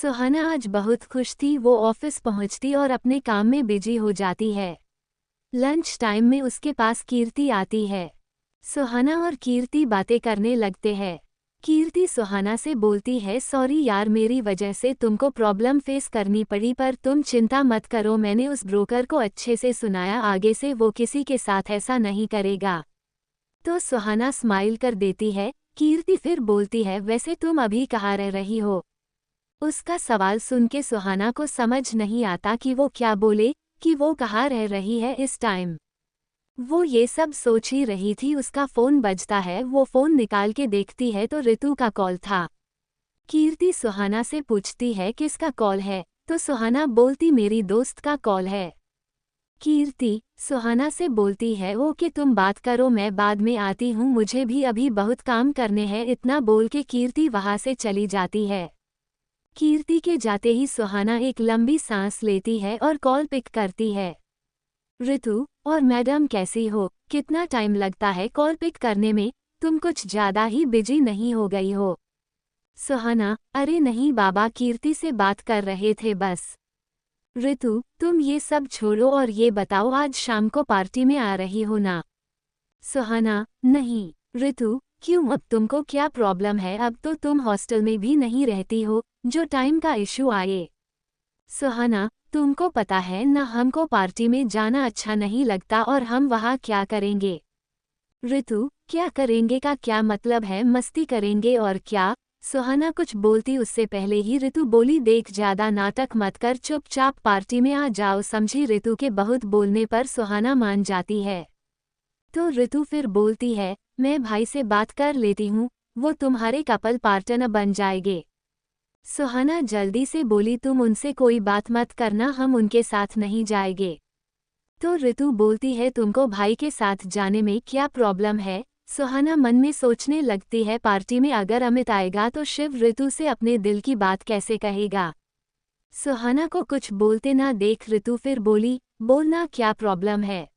सुहाना आज बहुत खुश थी। वो ऑफिस पहुंचती और अपने काम में बिजी हो जाती है। लंच टाइम में उसके पास कीर्ति आती है। सुहाना और कीर्ति बातें करने लगते हैं। कीर्ति सुहाना से बोलती है, सॉरी यार, मेरी वजह से तुमको प्रॉब्लम फेस करनी पड़ी, पर तुम चिंता मत करो, मैंने उस ब्रोकर को अच्छे से सुनाया, आगे से वो किसी के साथ ऐसा नहीं करेगा। तो सुहाना स्माइल कर देती है। कीर्ति फिर बोलती है, वैसे तुम अभी कहाँ रह रही हो? उसका सवाल सुन के सुहाना को समझ नहीं आता कि वो क्या बोले, कि वो कहाँ रह रही है इस टाइम। वो ये सब सोच ही रही थी, उसका फ़ोन बजता है। वो फ़ोन निकाल के देखती है तो ऋतु का कॉल था। कीर्ति सुहाना से पूछती है, किसका कॉल है? तो सुहाना बोलती, मेरी दोस्त का कॉल है। कीर्ति सुहाना से बोलती है, ओके तुम बात करो, मैं बाद में आती हूँ, मुझे भी अभी बहुत काम करने हैं। इतना बोल के कीर्ति वहाँ से चली जाती है। कीर्ति के जाते ही सुहाना एक लंबी सांस लेती है और कॉल पिक करती है। ऋतु, और मैडम कैसी हो? कितना टाइम लगता है कॉल पिक करने में? तुम कुछ ज़्यादा ही बिजी नहीं हो गई हो? सुहाना, अरे नहीं बाबा, कीर्ति से बात कर रहे थे बस। ऋतु, तुम ये सब छोड़ो और ये बताओ, आज शाम को पार्टी में आ रही हो ना? सुहाना, नहीं। ऋतु, क्यों, अब तुमको क्या प्रॉब्लम है? अब तो तुम हॉस्टल में भी नहीं रहती हो, जो टाइम का इशू आए। सुहाना, तुमको पता है ना, हमको पार्टी में जाना अच्छा नहीं लगता, और हम वहाँ क्या करेंगे? ऋतु, क्या करेंगे का क्या मतलब है? मस्ती करेंगे और क्या? सुहाना कुछ बोलती उससे पहले ही ऋतु बोली, देख ज्यादा नाटक मत कर, चुपचाप पार्टी में आ जाओ, समझी? ऋतु के बहुत बोलने पर सुहाना मान जाती है। तो ऋतु फिर बोलती है, मैं भाई से बात कर लेती हूँ, वो तुम्हारे कपल पार्टनर बन जाएंगे। सुहाना जल्दी से बोली, तुम उनसे कोई बात मत करना, हम उनके साथ नहीं जाएंगे। तो ऋतु बोलती है, तुमको भाई के साथ जाने में क्या प्रॉब्लम है? सुहाना मन में सोचने लगती है, पार्टी में अगर अमित आएगा तो शिव ऋतु से अपने दिल की बात कैसे कहेगा? सुहाना को कुछ बोलते ना देख ऋतु फिर बोली, बोलना क्या प्रॉब्लम है?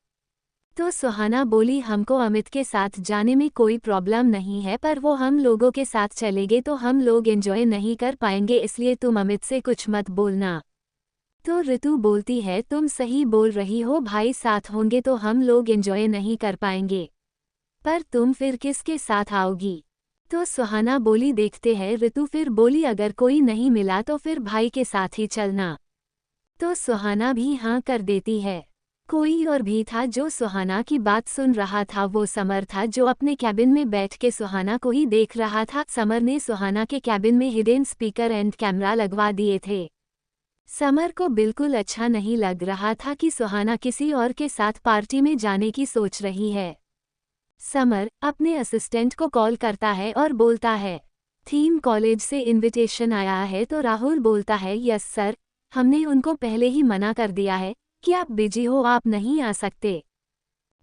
तो सुहाना बोली, हमको अमित के साथ जाने में कोई प्रॉब्लम नहीं है, पर वो हम लोगों के साथ चलेंगे तो हम लोग एंजॉय नहीं कर पाएंगे, इसलिए तुम अमित से कुछ मत बोलना। तो ऋतु बोलती है, तुम सही बोल रही हो, भाई साथ होंगे तो हम लोग एंजॉय नहीं कर पाएंगे, पर तुम फिर किसके साथ आओगी? तो सुहाना बोली, देखते हैं। ऋतु फिर बोली, अगर कोई नहीं मिला तो फिर भाई के साथ ही चलना। तो सुहाना भी हाँ कर देती है। कोई और भी था जो सुहाना की बात सुन रहा था, वो समर था, जो अपने कैबिन में बैठ के सुहाना को ही देख रहा था। समर ने सुहाना के कैबिन में हिडन स्पीकर एंड कैमरा लगवा दिए थे। समर को बिल्कुल अच्छा नहीं लग रहा था कि सुहाना किसी और के साथ पार्टी में जाने की सोच रही है। समर अपने असिस्टेंट को कॉल करता है और बोलता है, थीम कॉलेज से इनविटेशन आया है। तो राहुल बोलता है, यस सर, हमने उनको पहले ही मना कर दिया है कि आप बिजी हो, आप नहीं आ सकते।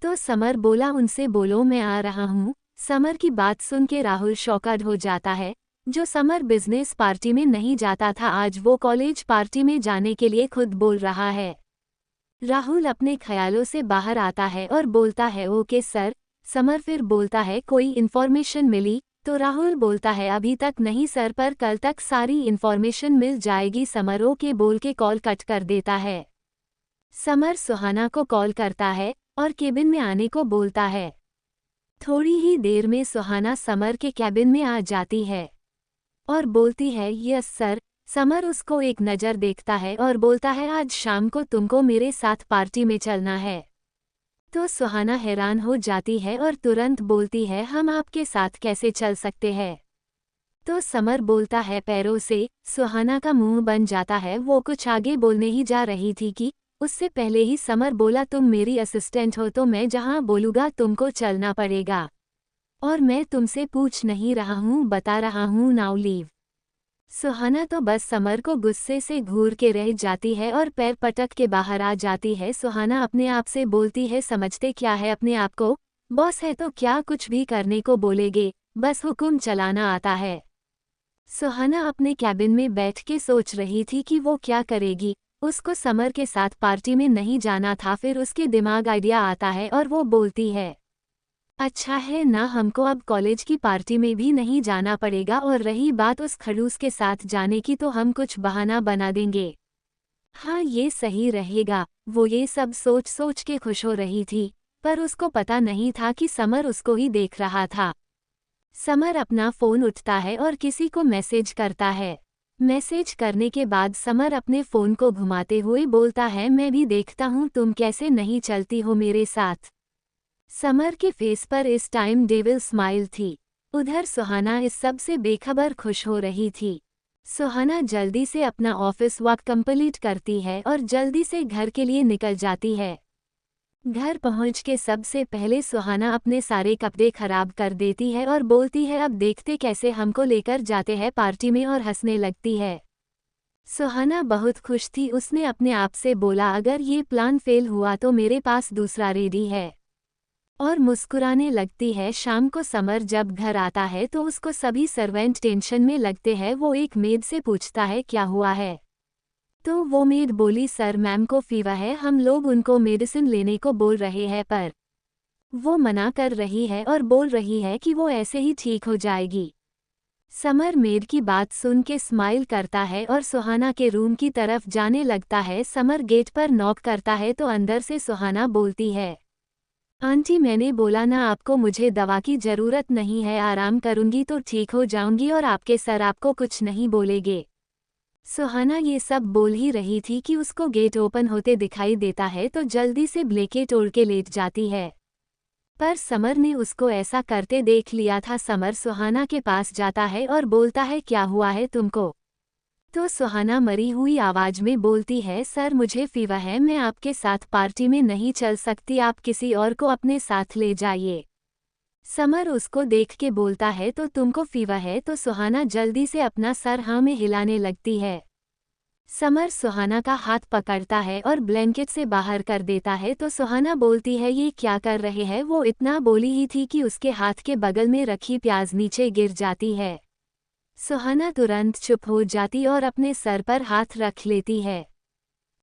तो समर बोला, उनसे बोलो मैं आ रहा हूँ। समर की बात सुन के राहुल शॉकड हो जाता है। जो समर बिजनेस पार्टी में नहीं जाता था, आज वो कॉलेज पार्टी में जाने के लिए खुद बोल रहा है। राहुल अपने ख्यालों से बाहर आता है और बोलता है, ओके सर। समर फिर बोलता है, कोई इन्फॉर्मेशन मिली? तो राहुल बोलता है, अभी तक नहीं सर, पर कल तक सारी इन्फॉर्मेशन मिल जाएगी। समर ओके बोल के कॉल कट कर देता है। समर सुहाना को कॉल करता है और केबिन में आने को बोलता है। थोड़ी ही देर में सुहाना समर के कैबिन में आ जाती है और बोलती है, यस सर। समर उसको एक नज़र देखता है और बोलता है, आज शाम को तुमको मेरे साथ पार्टी में चलना है। तो सुहाना हैरान हो जाती है और तुरंत बोलती है, हम आपके साथ कैसे चल सकते हैं? तो समर बोलता है, पैरों से। सुहाना का मुंह बन जाता है। वो कुछ आगे बोलने ही जा रही थी कि उससे पहले ही समर बोला, तुम मेरी असिस्टेंट हो तो मैं जहां बोलूँगा तुमको चलना पड़ेगा, और मैं तुमसे पूछ नहीं रहा हूँ, बता रहा हूँ, नाउ लीव। सुहाना तो बस समर को गुस्से से घूर के रह जाती है और पैर पटक के बाहर आ जाती है। सुहाना अपने आप से बोलती है, समझते क्या है अपने आप को? बॉस है तो क्या कुछ भी करने को बोलेगे, बस हुक्म चलाना आता है। सुहाना अपने कैबिन में बैठ के सोच रही थी कि वो क्या करेगी। उसको समर के साथ पार्टी में नहीं जाना था, फिर उसके दिमाग आइडिया आता है और वो बोलती है, अच्छा है ना, हमको अब कॉलेज की पार्टी में भी नहीं जाना पड़ेगा, और रही बात उस खड़ूस के साथ जाने की तो हम कुछ बहाना बना देंगे। हाँ, ये सही रहेगा। वो ये सब सोच सोच के खुश हो रही थी, पर उसको पता नहीं था कि समर उसको ही देख रहा था। समर अपना फ़ोन उठता है और किसी को मैसेज करता है। मैसेज करने के बाद समर अपने फ़ोन को घुमाते हुए बोलता है, मैं भी देखता हूँ तुम कैसे नहीं चलती हो मेरे साथ। समर के फेस पर इस टाइम डेविल स्माइल थी। उधर सुहाना इस सब से बेखबर खुश हो रही थी। सुहाना जल्दी से अपना ऑफिस वर्क कंप्लीट करती है और जल्दी से घर के लिए निकल जाती है। घर पहुंच के सबसे पहले सुहाना अपने सारे कपड़े खराब कर देती है और बोलती है, अब देखते कैसे हमको लेकर जाते हैं पार्टी में, और हंसने लगती है। सुहाना बहुत खुश थी। उसने अपने आप से बोला, अगर ये प्लान फेल हुआ तो मेरे पास दूसरा रेडी है, और मुस्कुराने लगती है। शाम को समर जब घर आता है तो उसको सभी सर्वेंट टेंशन में लगते हैं। वो एक मेड से पूछता है, क्या हुआ है? तो वो मेड बोली, सर मैम को फीवर है, हम लोग उनको मेडिसिन लेने को बोल रहे हैं, पर वो मना कर रही है और बोल रही है कि वो ऐसे ही ठीक हो जाएगी। समर मेड की बात सुन के स्माइल करता है और सुहाना के रूम की तरफ जाने लगता है। समर गेट पर नॉक करता है तो अंदर से सुहाना बोलती है, आंटी मैंने बोला ना आपको, मुझे दवा की ज़रूरत नहीं है, आराम करूंगी तो ठीक हो जाऊंगी और आपके सर आपको कुछ नहीं बोलेंगे। सुहाना ये सब बोल ही रही थी कि उसको गेट ओपन होते दिखाई देता है तो जल्दी से ब्लैंकेट ओढ़ के लेट जाती है। पर समर ने उसको ऐसा करते देख लिया था। समर सुहाना के पास जाता है और बोलता है, क्या हुआ है तुमको? तो सुहाना मरी हुई आवाज में बोलती है, सर मुझे फीवर है, मैं आपके साथ पार्टी में नहीं चल सकती, आप किसी और को अपने साथ ले जाइए। समर उसको देख के बोलता है, तो तुमको फीवर है? तो सुहाना जल्दी से अपना सर हाँ में हिलाने लगती है। समर सुहाना का हाथ पकड़ता है और ब्लैंकेट से बाहर कर देता है तो सुहाना बोलती है, ये क्या कर रहे हैं? वो इतना बोली ही थी कि उसके हाथ के बगल में रखी प्याज नीचे गिर जाती है। सुहाना तुरंत चुप हो जाती और अपने सर पर हाथ रख लेती है।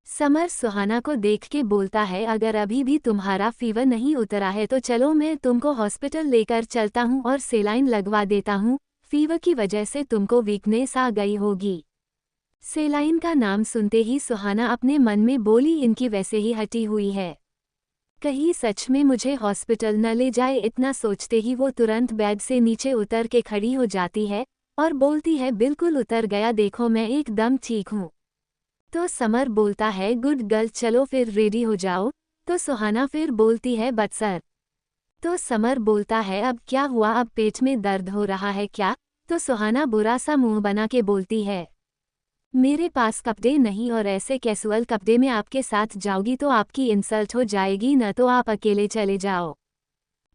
समर सुहाना को देख के बोलता है, अगर अभी भी तुम्हारा फीवर नहीं उतरा है तो चलो मैं तुमको हॉस्पिटल लेकर चलता हूँ और सेलाइन लगवा देता हूँ, फीवर की वजह से तुमको वीकनेस आ गई होगी। सेलाइन का नाम सुनते ही सुहाना अपने मन में बोली, इनकी वैसे ही हटी हुई है, कहीं सच में मुझे हॉस्पिटल न ले जाए। इतना सोचते ही वो तुरंत बेड से नीचे उतर के खड़ी हो जाती है और बोलती है, बिल्कुल उतर गया, देखो मैं एकदम ठीक हूँ। तो समर बोलता है, गुड गर्ल, चलो फिर रेडी हो जाओ। तो सुहाना फिर बोलती है, बट सर। तो समर बोलता है, अब क्या हुआ, अब पेट में दर्द हो रहा है क्या? तो सुहाना बुरा सा मुंह बना के बोलती है, मेरे पास कपड़े नहीं, और ऐसे कैजुअल कपड़े में आपके साथ जाओगी तो आपकी इंसल्ट हो जाएगी, न तो आप अकेले चले जाओ।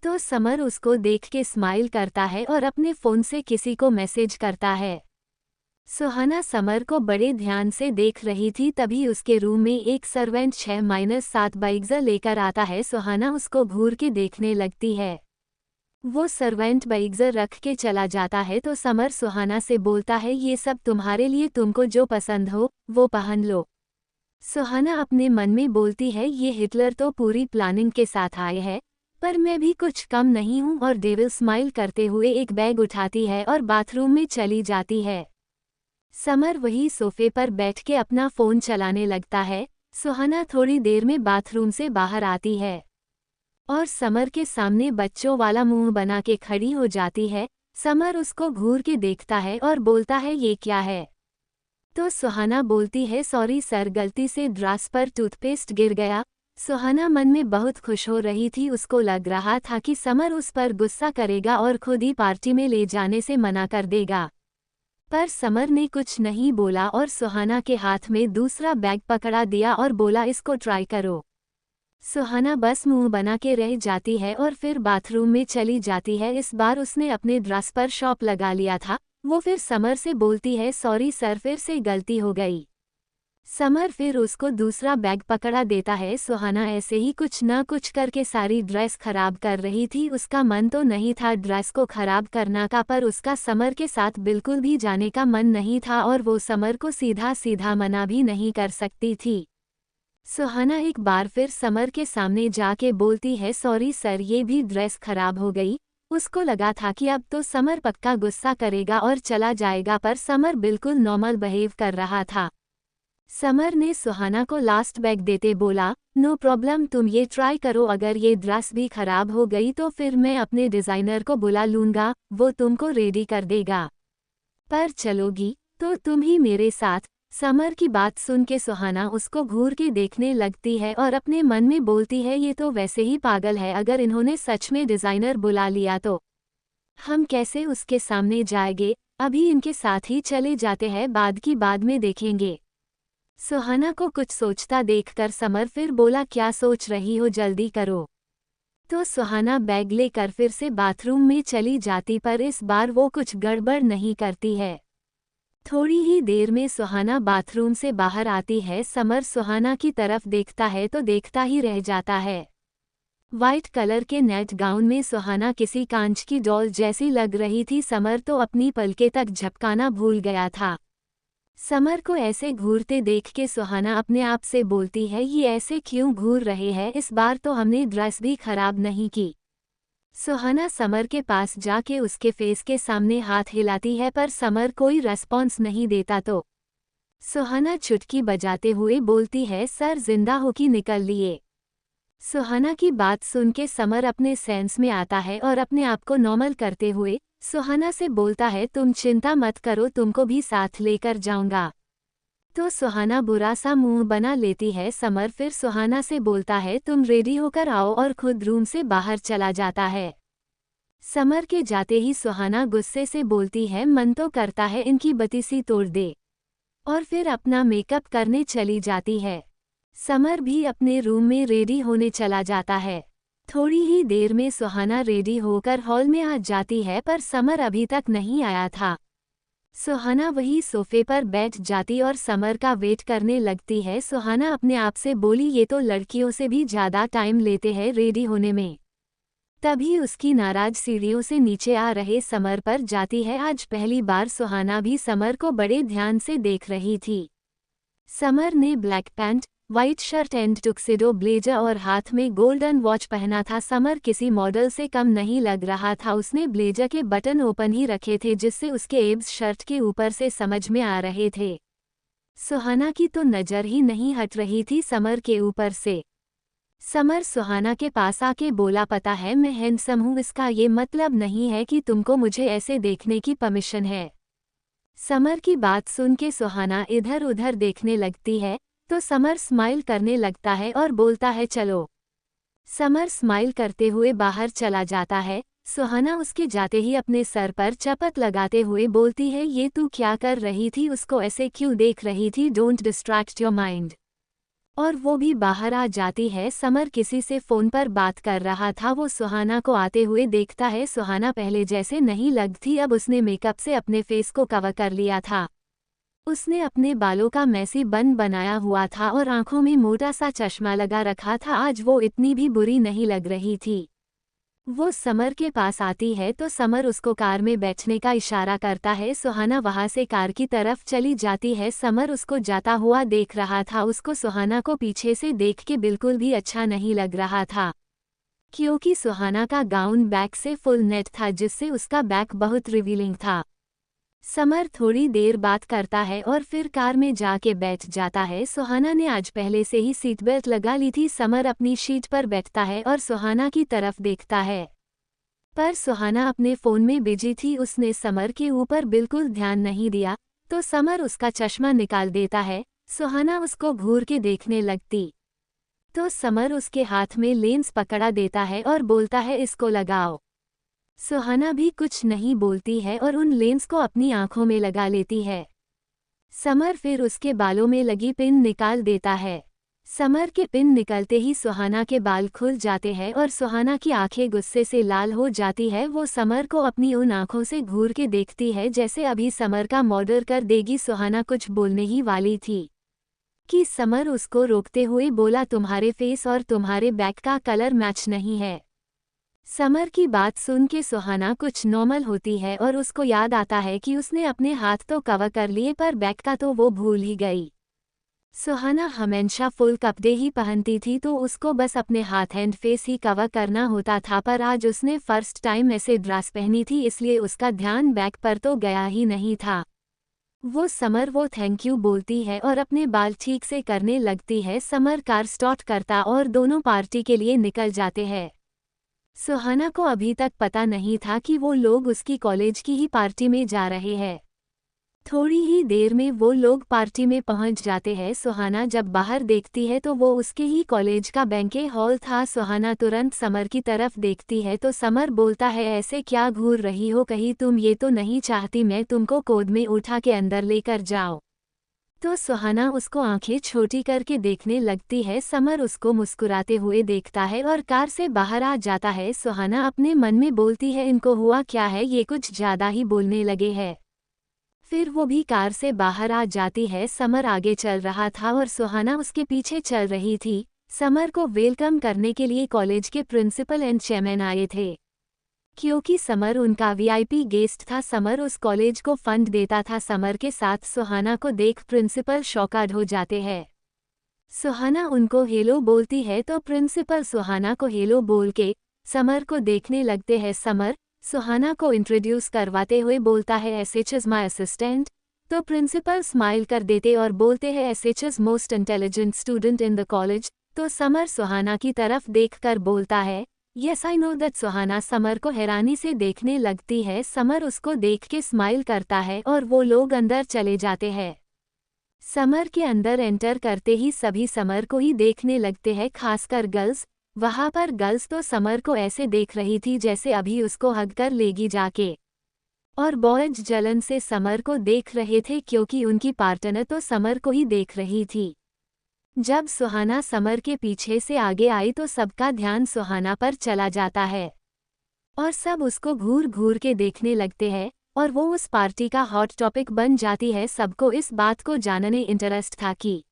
तो समर उसको देख के स्माइल करता है और अपने फ़ोन से किसी को मैसेज करता है। सुहाना समर को बड़े ध्यान से देख रही थी, तभी उसके रूम में एक सर्वेंट 6-7 बाइग्ज़र लेकर आता है। सुहाना उसको घूर के देखने लगती है। वो सर्वेंट बाइग्ज़र रख के चला जाता है तो समर सुहाना से बोलता है, ये सब तुम्हारे लिए, तुमको जो पसंद हो वो पहन लो। सुहाना अपने मन में बोलती है, ये हिटलर तो पूरी प्लानिंग के साथ आए हैं, पर मैं भी कुछ कम नहीं हूँ, और डेविल स्माइल करते हुए एक बैग उठाती है और बाथरूम में चली जाती है। समर वही सोफे पर बैठ के अपना फ़ोन चलाने लगता है। सुहाना थोड़ी देर में बाथरूम से बाहर आती है और समर के सामने बच्चों वाला मुंह बना के खड़ी हो जाती है। समर उसको घूर के देखता है और बोलता है, ये क्या है? तो सुहाना बोलती है, सॉरी सर, गलती से ड्रास पर टूथपेस्ट गिर गया। सुहाना मन में बहुत खुश हो रही थी। उसको लग रहा था कि समर उस पर गुस्सा करेगा और खुद ही पार्टी में ले जाने से मना कर देगा, पर समर ने कुछ नहीं बोला और सुहाना के हाथ में दूसरा बैग पकड़ा दिया और बोला, इसको ट्राई करो। सुहाना बस मुंह बना के रह जाती है और फिर बाथरूम में चली जाती है। इस बार उसने अपने ड्रेस पर शॉप लगा लिया था। वो फिर समर से बोलती है, सॉरी सर, फिर से गलती हो गई। समर फिर उसको दूसरा बैग पकड़ा देता है। सुहाना ऐसे ही कुछ न कुछ करके सारी ड्रेस खराब कर रही थी। उसका मन तो नहीं था ड्रेस को खराब करना का, पर उसका समर के साथ बिल्कुल भी जाने का मन नहीं था और वो समर को सीधा सीधा मना भी नहीं कर सकती थी। सुहाना एक बार फिर समर के सामने जाके बोलती है, सॉरी सर, ये भी ड्रेस खराब हो गई। उसको लगा था कि अब तो समर पक्का गुस्सा करेगा और चला जाएगा, पर समर बिल्कुल नॉर्मल बिहेव कर रहा था। समर ने सुहाना को लास्ट बैग देते बोला, नो प्रॉब्लम, तुम ये ट्राई करो, अगर ये ड्रेस भी खराब हो गई तो फिर मैं अपने डिज़ाइनर को बुला लूँगा, वो तुमको रेडी कर देगा। पर चलोगी तो तुम ही मेरे साथ। समर की बात सुन के सुहाना उसको घूर के देखने लगती है और अपने मन में बोलती है, ये तो वैसे ही पागल है, अगर इन्होंने सच में डिज़ाइनर बुला लिया तो हम कैसे उसके सामने जाएंगे। अभी इनके साथ ही चले जाते हैं, बाद की बाद में देखेंगे। सुहाना को कुछ सोचता देखकर समर फिर बोला, क्या सोच रही हो, जल्दी करो। तो सुहाना बैग लेकर फिर से बाथरूम में चली जाती, पर इस बार वो कुछ गड़बड़ नहीं करती है। थोड़ी ही देर में सुहाना बाथरूम से बाहर आती है। समर सुहाना की तरफ देखता है तो देखता ही रह जाता है। वाइट कलर के नेट गाउन में सुहाना किसी कांच की डॉल जैसी लग रही थी। समर तो अपनी पलके तक झपकाना भूल गया था। समर को ऐसे घूरते देख के सुहाना अपने आप से बोलती है, ये ऐसे क्यों घूर रहे हैं, इस बार तो हमने ड्रेस भी खराब नहीं की। सुहाना समर के पास जाके उसके फेस के सामने हाथ हिलाती है, पर समर कोई रेस्पॉन्स नहीं देता तो सुहाना चुटकी बजाते हुए बोलती है, सर जिंदा हो कि निकल लिए। सुहाना की बात सुन के समर अपने सेंस में आता है और अपने आप को नॉर्मल करते हुए सुहाना से बोलता है, तुम चिंता मत करो, तुमको भी साथ लेकर जाऊंगा। तो सुहाना बुरा सा मुंह बना लेती है। समर फिर सुहाना से बोलता है, तुम रेडी होकर आओ, और खुद रूम से बाहर चला जाता है। समर के जाते ही सुहाना गुस्से से बोलती है, मन तो करता है इनकी बत्ती तोड़ दे, और फिर अपना मेकअप करने चली जाती है। समर भी अपने रूम में रेडी होने चला जाता है। थोड़ी ही देर में सुहाना रेडी होकर हॉल में आ जाती है, पर समर अभी तक नहीं आया था। सुहाना वही सोफे पर बैठ जाती और समर का वेट करने लगती है। सुहाना अपने आप से बोली, ये तो लड़कियों से भी ज़्यादा टाइम लेते हैं रेडी होने में। तभी उसकी नाराज सीढ़ियों से नीचे आ रहे समर पर जाती है। आज पहली बार सुहाना भी समर को बड़े ध्यान से देख रही थी। समर ने black pant, white shirt and tuxedo blazer और हाथ में गोल्डन वॉच पहना था। समर किसी मॉडल से कम नहीं लग रहा था। उसने ब्लेजर के बटन ओपन ही रखे थे, जिससे उसके एब्स शर्ट के ऊपर से समझ में आ रहे थे। सुहाना की तो नज़र ही नहीं हट रही थी समर के ऊपर से। समर सुहाना के पास आके बोला, पता है मैं हैंडसम हूँ, इसका ये मतलब नहीं है कि तुमको मुझे ऐसे देखने की परमिशन है। समर की बात सुन के सुहाना इधर उधर देखने लगती है, तो समर स्माइल करने लगता है और बोलता है, चलो। समर स्माइल करते हुए बाहर चला जाता है। सुहाना उसके जाते ही अपने सर पर चपत लगाते हुए बोलती है, ये तू क्या कर रही थी, उसको ऐसे क्यों देख रही थी, डोंट डिस्ट्रैक्ट योर माइंड। और वो भी बाहर आ जाती है। समर किसी से फ़ोन पर बात कर रहा था। वो सुहाना को आते हुए देखता है। सुहाना पहले जैसे नहीं लगती, अब उसने मेकअप से अपने फेस को कवर कर लिया था। उसने अपने बालों का मैसी बन बनाया हुआ था और आंखों में मोटा सा चश्मा लगा रखा था। आज वो इतनी भी बुरी नहीं लग रही थी। वो समर के पास आती है तो समर उसको कार में बैठने का इशारा करता है। सुहाना वहां से कार की तरफ चली जाती है। समर उसको जाता हुआ देख रहा था। उसको सुहाना को पीछे से देख के बिल्कुल भी अच्छा नहीं लग रहा था, क्योंकि सुहाना का गाउन बैक से फुल नेट था, जिससे उसका बैक बहुत रिवीलिंग था। समर थोड़ी देर बात करता है और फिर कार में जाके बैठ जाता है। सुहाना ने आज पहले से ही सीट बेल्ट लगा ली थी। समर अपनी सीट पर बैठता है और सुहाना की तरफ देखता है, पर सुहाना अपने फ़ोन में बिजी थी। उसने समर के ऊपर बिल्कुल ध्यान नहीं दिया, तो समर उसका चश्मा निकाल देता है। सुहाना उसको घूर के देखने लगती, तो समर उसके हाथ में लेंस पकड़ा देता है और बोलता है, इसको लगाओ। सुहाना भी कुछ नहीं बोलती है और उन लेंस को अपनी आंखों में लगा लेती है। समर फिर उसके बालों में लगी पिन निकाल देता है। समर के पिन निकलते ही सुहाना के बाल खुल जाते हैं और सुहाना की आंखें गुस्से से लाल हो जाती है। वो समर को अपनी उन आंखों से घूर के देखती है जैसे अभी समर का मर्डर कर देगी। सुहाना कुछ बोलने ही वाली थी कि समर उसको रोकते हुए बोला, तुम्हारे फेस और तुम्हारे बैक का कलर मैच नहीं है। समर की बात सुन के सुहाना कुछ नॉर्मल होती है और उसको याद आता है कि उसने अपने हाथ तो कवर कर लिए, पर बैक का तो वो भूल ही गई। सुहाना हमेशा फुल कपड़े ही पहनती थी तो उसको बस अपने हाथ एंड फेस ही कवर करना होता था, पर आज उसने फर्स्ट टाइम ऐसे ड्रेस पहनी थी इसलिए उसका ध्यान बैक पर तो गया ही नहीं था। वो थैंक यू बोलती है और अपने बाल ठीक से करने लगती है। समर कार स्टार्ट करता और दोनों पार्टी के लिए निकल जाते हैं। सुहाना को अभी तक पता नहीं था कि वो लोग उसकी कॉलेज की ही पार्टी में जा रहे हैं। थोड़ी ही देर में वो लोग पार्टी में पहुंच जाते हैं। सुहाना जब बाहर देखती है तो वो उसके ही कॉलेज का बैंक्वेट हॉल था। सुहाना तुरंत समर की तरफ देखती है तो समर बोलता है, ऐसे क्या घूर रही हो, कहीं तुम ये तो नहीं चाहती मैं तुमको गोद में उठा के अंदर लेकर जाओ। तो सुहाना उसको आंखें छोटी करके देखने लगती है। समर उसको मुस्कुराते हुए देखता है और कार से बाहर आ जाता है। सुहाना अपने मन में बोलती है, इनको हुआ क्या है, ये कुछ ज्यादा ही बोलने लगे हैं। फिर वो भी कार से बाहर आ जाती है। समर आगे चल रहा था और सुहाना उसके पीछे चल रही थी। समर को वेलकम करने के लिए कॉलेज के प्रिंसिपल एंड चेयरमैन आए थे। क्योंकि समर उनका वीआईपी गेस्ट था, समर उस कॉलेज को फंड देता था। समर के साथ सुहाना को देख प्रिंसिपल शॉकड हो जाते हैं। सुहाना उनको हेलो बोलती है तो प्रिंसिपल सुहाना को हेलो बोल के समर को देखने लगते हैं। समर सुहाना को इंट्रोड्यूस करवाते हुए बोलता है, एसएच इज माई असिस्टेंट। तो प्रिंसिपल स्माइल कर देते और बोलते हैं, SH is most intelligent student in the college. तो समर सुहाना की तरफ देखकर बोलता है, yes I know that. Suhana summer को हैरानी से देखने लगती है। समर उसको देख के स्माइल करता है और वो लोग अंदर चले जाते हैं। समर के अंदर एंटर करते ही सभी समर को ही देखने लगते हैं, खासकर गर्ल्स। वहां पर गर्ल्स तो समर को ऐसे देख रही थी जैसे अभी उसको हग कर लेगी जाके, और बॉयज जलन से समर को देख रहे थे क्योंकि उनकी पार्टनर तो समर को ही देख रही थी। जब सुहाना समर के पीछे से आगे आई तो सबका ध्यान सुहाना पर चला जाता है और सब उसको घूर घूर के देखने लगते हैं और वो उस पार्टी का हॉट टॉपिक बन जाती है। सबको इस बात को जानने इंटरेस्ट था कि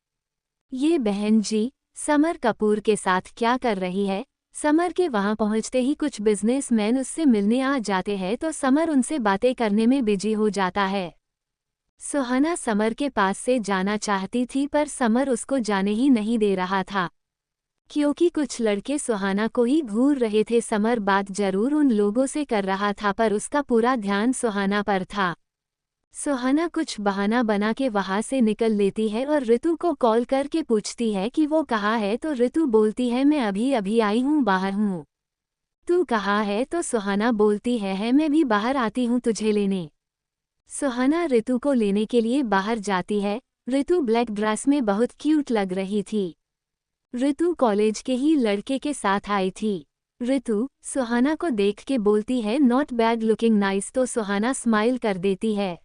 ये बहन जी समर कपूर के साथ क्या कर रही है। समर के वहां पहुंचते ही कुछ बिजनेसमैन उससे मिलने आ जाते हैं तो समर उनसे बातें करने में बिजी हो जाता है। सुहाना समर के पास से जाना चाहती थी पर समर उसको जाने ही नहीं दे रहा था क्योंकि कुछ लड़के सुहाना को ही घूर रहे थे। समर बात जरूर उन लोगों से कर रहा था पर उसका पूरा ध्यान सुहाना पर था। सुहाना कुछ बहाना बना के वहां से निकल लेती है और ऋतु को कॉल करके पूछती है कि वो कहाँ है। तो ऋतु बोलती है, मैं अभी अभी आई हूँ, बाहर हूँ। तू कहाँ है? तो सुहाना बोलती है मैं भी बाहर आती हूँ तुझे लेने। सुहाना ऋतु को लेने के लिए बाहर जाती है। ऋतु ब्लैक ड्रेस में बहुत क्यूट लग रही थी। ऋतु कॉलेज के ही लड़के के साथ आई थी। ऋतु सुहाना को देख के बोलती है, नॉट बैड लुकिंग नाइस। तो सुहाना स्माइल कर देती है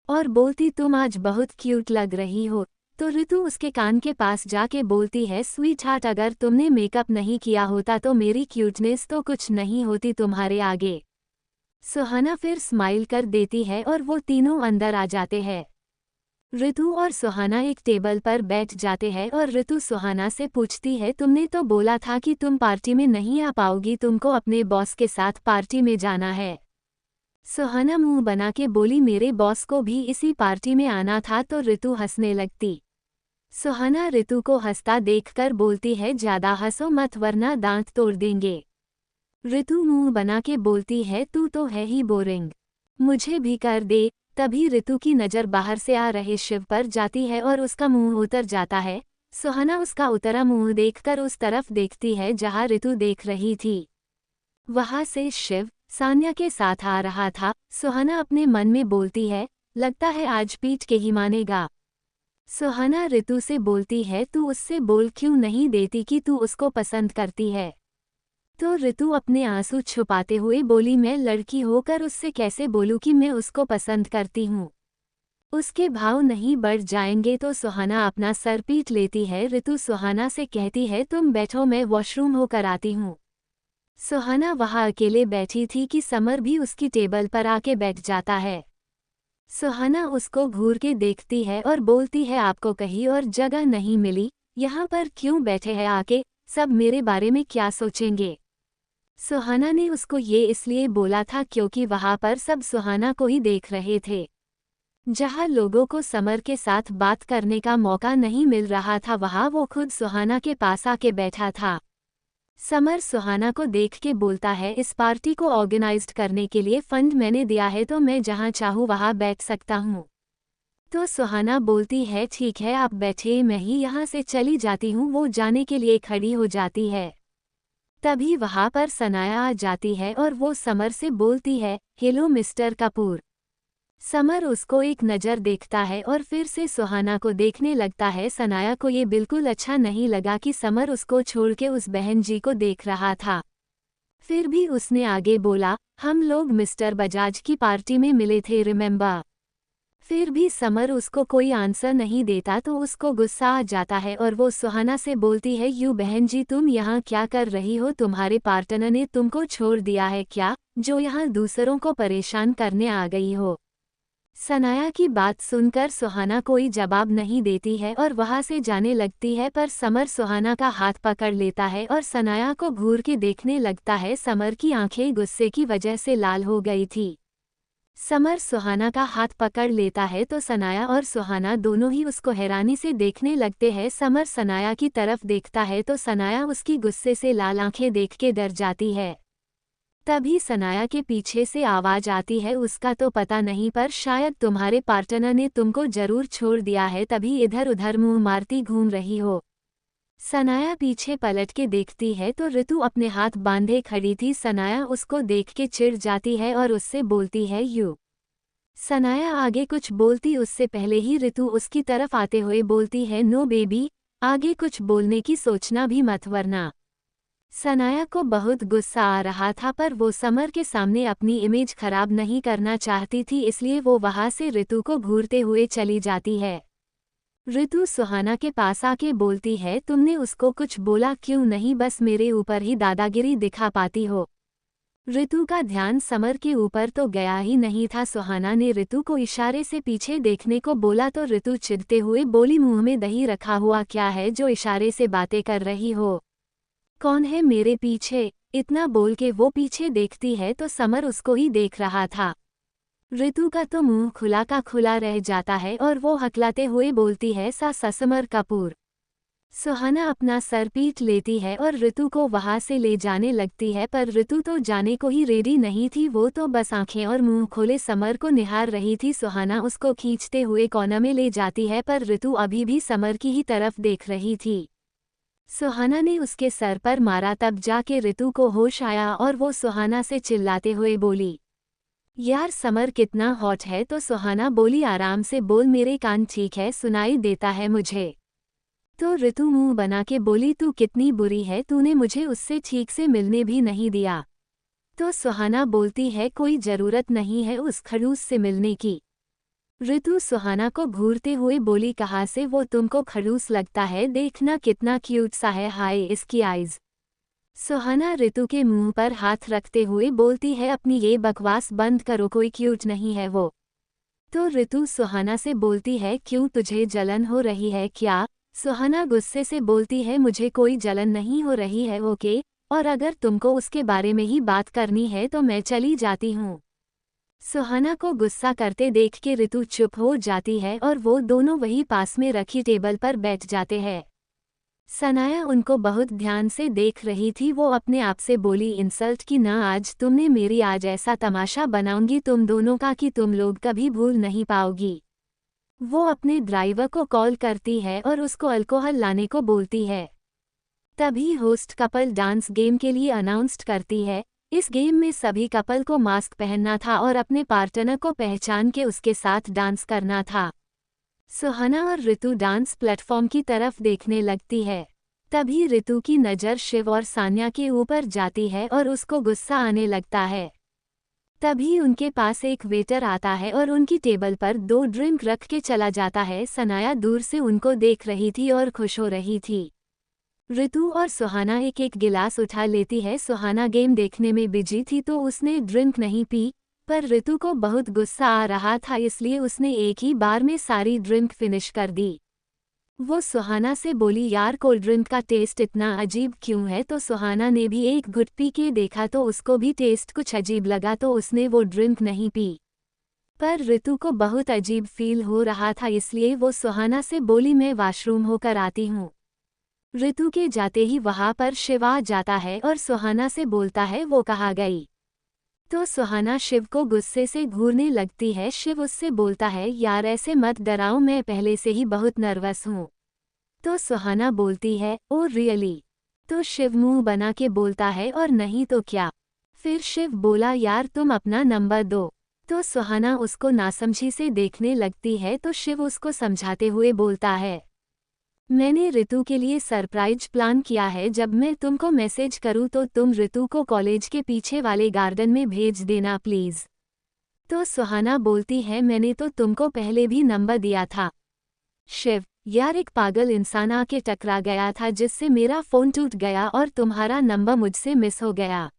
और बोलती, तुम आज बहुत क्यूट लग रही हो। तो ऋतु उसके कान के पास जाके बोलती है, स्वीट हार्ट अगर तुमने मेकअप नहीं किया होता तो मेरी क्यूटनेस तो कुछ नहीं होती तुम्हारे आगे। सुहाना फिर स्माइल कर देती है और वो तीनों अंदर आ जाते हैं। ऋतु और सुहाना एक टेबल पर बैठ जाते हैं और ऋतु सुहाना से पूछती है, तुमने तो बोला था कि तुम पार्टी में नहीं आ पाओगी, तुमको अपने बॉस के साथ पार्टी में जाना है। सुहाना मुंह बना के बोली, मेरे बॉस को भी इसी पार्टी में आना था। तो ऋतु हंसने लगती। सुहाना ऋतु को हंसता देखकर बोलती है, ज्यादा हंसो मत वरना दांत तोड़ देंगे। ऋतु मुंह बना के बोलती है, तू तो है ही बोरिंग, मुझे भी कर दे। तभी ऋतु की नज़र बाहर से आ रहे शिव पर जाती है और उसका मुंह उतर जाता है। सुहाना उसका उतरा मुंह देखकर उस तरफ देखती है जहां ऋतु देख रही थी। वहां से शिव सान्या के साथ आ रहा था। सुहाना अपने मन में बोलती है, लगता है आज पीट के ही मानेगा। सुहाना ऋतु से बोलती है, तू उससे बोल क्यों नहीं देती कि तू उसको पसंद करती है। तो ऋतु अपने आंसू छुपाते हुए बोली, मैं लड़की होकर उससे कैसे बोलूं कि मैं उसको पसंद करती हूँ, उसके भाव नहीं बढ़ जाएंगे। तो सुहाना अपना सर पीट लेती है। ऋतु सुहाना से कहती है, तुम बैठो मैं वॉशरूम होकर आती हूँ। सुहाना वहां अकेले बैठी थी कि समर भी उसकी टेबल पर आके बैठ जाता है। सुहाना उसको घूर के देखती है और बोलती है, आपको कहीं और जगह नहीं मिली, यहाँ पर क्यों बैठे हैं आके, सब मेरे बारे में क्या सोचेंगे। सुहाना ने उसको ये इसलिए बोला था क्योंकि वहां पर सब सुहाना को ही देख रहे थे। जहाँ लोगों को समर के साथ बात करने का मौका नहीं मिल रहा था वहाँ वो खुद सुहाना के पास आके बैठा था। समर सुहाना को देख के बोलता है, इस पार्टी को ऑर्गेनाइज्ड करने के लिए फंड मैंने दिया है तो मैं जहाँ चाहूँ वहाँ बैठ सकता हूँ। तो सुहाना बोलती है, ठीक है आप बैठिए, मैं ही यहाँ से चली जाती हूँ। वो जाने के लिए खड़ी हो जाती है। तभी वहाँ पर सनाया आ जाती है और वो समर से बोलती है, हेलो मिस्टर कपूर। समर उसको एक नज़र देखता है और फिर से सुहाना को देखने लगता है। सनाया को ये बिल्कुल अच्छा नहीं लगा कि समर उसको छोड़ के उस बहन जी को देख रहा था। फिर भी उसने आगे बोला, हम लोग मिस्टर बजाज की पार्टी में मिले थे, रिमेंबर। फिर भी समर उसको कोई आंसर नहीं देता तो उसको गुस्सा आ जाता है और वो सुहाना से बोलती है, यू बहन जी तुम यहाँ क्या कर रही हो? तुम्हारे पार्टनर ने तुमको छोड़ दिया है क्या, जो यहाँ दूसरों को परेशान करने आ गई हो? सनाया की बात सुनकर सुहाना कोई जवाब नहीं देती है और वहाँ से जाने लगती है, पर समर सुहाना का हाथ पकड़ लेता है और सनाया को घूर के देखने लगता है। समर की आंखें गुस्से की वजह से लाल हो गई थी। समर सुहाना का हाथ पकड़ लेता है तो सनाया और सुहाना दोनों ही उसको हैरानी से देखने लगते हैं। समर सनाया की तरफ देखता है तो सनाया उसकी गुस्से से लाल आंखें देख के डर जाती है। तभी सनाया के पीछे से आवाज आती है, उसका तो पता नहीं पर शायद तुम्हारे पार्टनर ने तुमको जरूर छोड़ दिया है, तभी इधर उधर मुंह मारती घूम रही हो। सनाया पीछे पलट के देखती है तो ऋतु अपने हाथ बांधे खड़ी थी। सनाया उसको देख के चिढ़ जाती है और उससे बोलती है, यू। सनाया आगे कुछ बोलती उससे पहले ही ऋतु उसकी तरफ आते हुए बोलती है, नो बेबी, आगे कुछ बोलने की सोचना भी मत वरना। सनाया को बहुत गुस्सा आ रहा था पर वो समर के सामने अपनी इमेज खराब नहीं करना चाहती थी, इसलिए वो वहाँ से ऋतु को घूरते हुए चली जाती है। ऋतु सुहाना के पास आके बोलती है, तुमने उसको कुछ बोला क्यों नहीं? बस मेरे ऊपर ही दादागिरी दिखा पाती हो। ऋतु का ध्यान समर के ऊपर तो गया ही नहीं था। सुहाना ने ऋतु को इशारे से पीछे देखने को बोला तो ऋतु चिढ़ते हुए बोली, मुंह में दही रखा हुआ क्या है जो इशारे से बातें कर रही हो? कौन है मेरे पीछे? इतना बोल के वो पीछे देखती है तो समर उसको ही देख रहा था। ऋतु का तो मुंह खुला का खुला रह जाता है और वो हकलाते हुए बोलती है, सा समर कपूर। सुहाना अपना सर पीट लेती है और ऋतु को वहां से ले जाने लगती है, पर ऋतु तो जाने को ही रेडी नहीं थी। वो तो बस आंखें और मुंह खोले समर को निहार रही थी। सुहाना उसको खींचते हुए कोने में ले जाती है पर ऋतु अभी भी समर की ही तरफ देख रही थी। सुहाना ने उसके सर पर मारा, तब जाके ऋतु को होश आया और वो सुहाना से चिल्लाते हुए बोली, यार समर कितना हॉट है। तो सुहाना बोली, आराम से बोल, मेरे कान ठीक है, सुनाई देता है मुझे। तो ऋतु मुंह बना के बोली, तू कितनी बुरी है, तूने मुझे उससे ठीक से मिलने भी नहीं दिया। तो सुहाना बोलती है, कोई जरूरत नहीं है उस खड़ूस से मिलने की। ऋतु सुहाना को घूरते हुए बोली, कहाँ से वो तुमको खड़ूस लगता है? देखना कितना क्यूट सा है, हाय इसकी आइज। सुहाना ऋतु के मुंह पर हाथ रखते हुए बोलती है, अपनी ये बकवास बंद करो, कोई क्यूट नहीं है वो। तो ऋतु सुहाना से बोलती है, क्यों तुझे जलन हो रही है क्या? सुहाना गुस्से से बोलती है, मुझे कोई जलन नहीं हो रही है, ओके, और अगर तुमको उसके बारे में ही बात करनी है तो मैं चली जाती हूँ। सुहाना को गुस्सा करते देख के ऋतु चुप हो जाती है और वो दोनों वही पास में रखी टेबल पर बैठ जाते हैं। सनाया उनको बहुत ध्यान से देख रही थी। वो अपने आप से बोली, इंसल्ट की ना, आज तुमने मेरी, आज ऐसा तमाशा बनाऊंगी तुम दोनों का कि तुम लोग कभी भूल नहीं पाओगी। वो अपने ड्राइवर को कॉल करती है और उसको अल्कोहल लाने को बोलती है। तभी होस्ट कपल डांस गेम के लिए अनाउंस्ड करती है। इस गेम में सभी कपल को मास्क पहनना था और अपने पार्टनर को पहचान के उसके साथ डांस करना था। सुहाना और ऋतु डांस प्लेटफॉर्म की तरफ देखने लगती है। तभी ऋतु की नज़र शिव और सान्या के ऊपर जाती है और उसको गुस्सा आने लगता है। तभी उनके पास एक वेटर आता है और उनकी टेबल पर 2 ड्रिंक रख के चला जाता है। सनाया दूर से उनको देख रही थी और खुश हो रही थी। ऋतु और सुहाना एक एक गिलास उठा लेती है। सुहाना गेम देखने में बिजी थी तो उसने ड्रिंक नहीं पी, पर ऋतु को बहुत गुस्सा आ रहा था, इसलिए उसने एक ही बार में सारी ड्रिंक फिनिश कर दी। वो सुहाना से बोली, यार कोल्ड ड्रिंक का टेस्ट इतना अजीब क्यों है? तो सुहाना ने भी एक घुट पी के देखा तो उसको भी टेस्ट कुछ अजीब लगा तो उसने वो ड्रिंक नहीं पी। पर ऋतु को बहुत अजीब फील हो रहा था, इसलिए वो सुहाना से बोली मैं वॉशरूम होकर आती हूँ। ऋतु के जाते ही वहाँ पर शिव आ जाता है और सुहाना से बोलता है वो कहाँ गई। तो सुहाना शिव को गुस्से से घूरने लगती है। शिव उससे बोलता है यार ऐसे मत डराओ, मैं पहले से ही बहुत नर्वस हूँ। तो सुहाना बोलती है ओ रियली। तो शिव मुंह बना के बोलता है और नहीं तो क्या। फिर शिव बोला यार तुम अपना नंबर दो। तो सुहाना उसको नासमझी से देखने लगती है। तो शिव उसको समझाते हुए बोलता है मैंने ऋतु के लिए सरप्राइज प्लान किया है, जब मैं तुमको मैसेज करूँ तो तुम ऋतु को कॉलेज के पीछे वाले गार्डन में भेज देना प्लीज़। तो सुहाना बोलती है मैंने तो तुमको पहले भी नंबर दिया था। शिव यार एक पागल इंसान आके टकरा गया था जिससे मेरा फ़ोन टूट गया और तुम्हारा नंबर मुझसे मिस हो गया।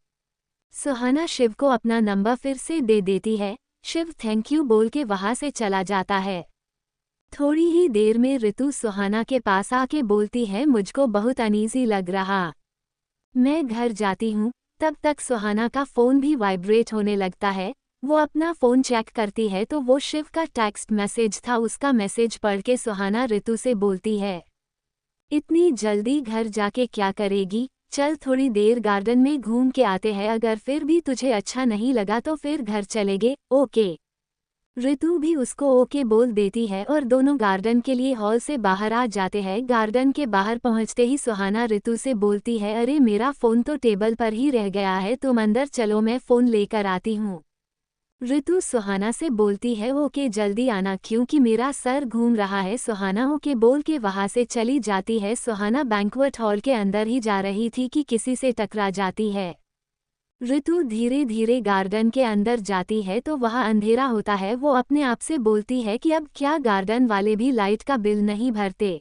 सुहाना शिव को अपना नंबर फिर से दे देती है। शिव थैंक यू बोल के वहाँ से चला जाता है। थोड़ी ही देर में ऋतु सुहाना के पास आके बोलती है मुझको बहुत अनईजी लग रहा, मैं घर जाती हूँ। तब तक सुहाना का फ़ोन भी वाइब्रेट होने लगता है। वो अपना फ़ोन चेक करती है तो वो शिव का टेक्स्ट मैसेज था। उसका मैसेज पढ़ के सुहाना ऋतु से बोलती है इतनी जल्दी घर जाके क्या करेगी, चल थोड़ी देर गार्डन में घूम के आते हैं, अगर फिर भी तुझे अच्छा नहीं लगा तो फिर घर चलेंगे, ओके। ऋतु भी उसको ओके बोल देती है और दोनों गार्डन के लिए हॉल से बाहर आ जाते हैं। गार्डन के बाहर पहुंचते ही सुहाना ऋतु से बोलती है अरे मेरा फ़ोन तो टेबल पर ही रह गया है, तुम अंदर चलो मैं फ़ोन लेकर आती हूँ। ऋतु सुहाना से बोलती है ओके जल्दी आना क्योंकि मेरा सर घूम रहा है। सुहाना ओके बोल के वहाँ से चली जाती है। सुहाना बैंक्वेट हॉल के अंदर ही जा रही थी कि किसी से टकरा जाती है। ऋतु धीरे धीरे गार्डन के अंदर जाती है तो वहाँ अंधेरा होता है। वो अपने आप से बोलती है कि अब क्या गार्डन वाले भी लाइट का बिल नहीं भरते।